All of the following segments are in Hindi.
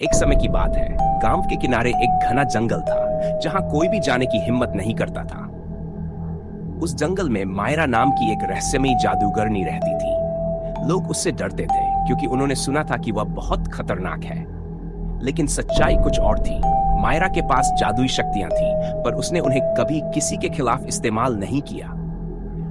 एक समय की बात है। गांव के किनारे एक घना जंगल था जहां कोई भी जाने की हिम्मत नहीं करता था। उस जंगल में मायरा नाम की एक रहस्यमयी जादूगरनी रहती थी। लोग उससे डरते थे क्योंकि उन्होंने सुना था कि वह बहुत खतरनाक है। लेकिन सच्चाई कुछ और थी। मायरा के पास जादुई शक्तियां थीं, पर उसने उन्हें कभी किसी के खिलाफ इस्तेमाल नहीं किया।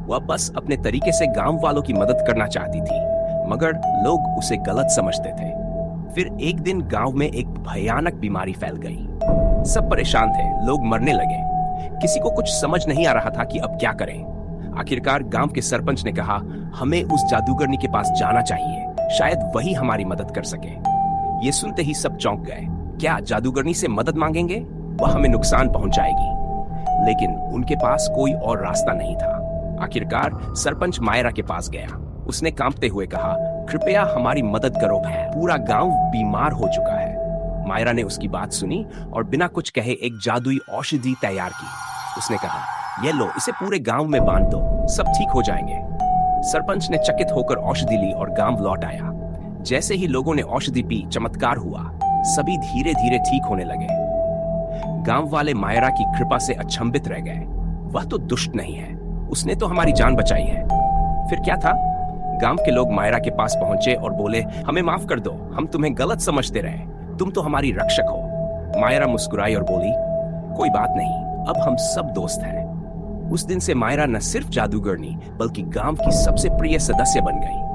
वह बस अपने तरीके से गांव वालों की मदद करना चाहती थी, मगर लोग उसे गलत समझते थे। फिर एक दिन गांव में एक भयानक बीमारी फैल गई। सब परेशान थे, लोग मरने लगे। किसी को कुछ समझ नहीं आ रहा था कि अब क्या करें। आखिरकार गांव के सरपंच ने कहा, हमें उस जादूगरनी के पास जाना चाहिए, शायद वही हमारी मदद कर सके। ये सुनते ही सब चौंक गए। क्या जादूगरनी से मदद मांगेंगे? वह हमें नुकसान पहुंचाएगी। लेकिन उनके पास कोई और रास्ता नहीं था। आखिरकार सरपंच मायरा के पास गया। उसने कांपते हुए कहा, कृपया हमारी मदद करो, पूरा गांव बीमार हो चुका है। मायरा ने उसकी बात सुनी और बिना कुछ कहे एक जादुई औषधि तैयार की। उसने कहा, ये लो, इसे पूरे गांव में बांध दो, सब ठीक हो जाएंगे। सरपंच ने चकित होकर औषधि ली और गांव लौट आया। जैसे ही लोगों ने औषधि पी, चमत्कार हुआ। सभी धीरे धीरे ठीक होने लगे। गांव वाले मायरा की कृपा से अचंभित रह गए। वह तो दुष्ट नहीं है, उसने तो हमारी जान बचाई है। फिर क्या था? गांव के लोग मायरा के पास पहुंचे और बोले, हमें माफ कर दो, हम तुम्हें गलत समझते रहे, तुम तो हमारी रक्षक हो। मायरा मुस्कुराई और बोली, कोई बात नहीं, अब हम सब दोस्त हैं। उस दिन से मायरा न सिर्फ जादूगरनी बल्कि गांव की सबसे प्रिय सदस्य बन गई।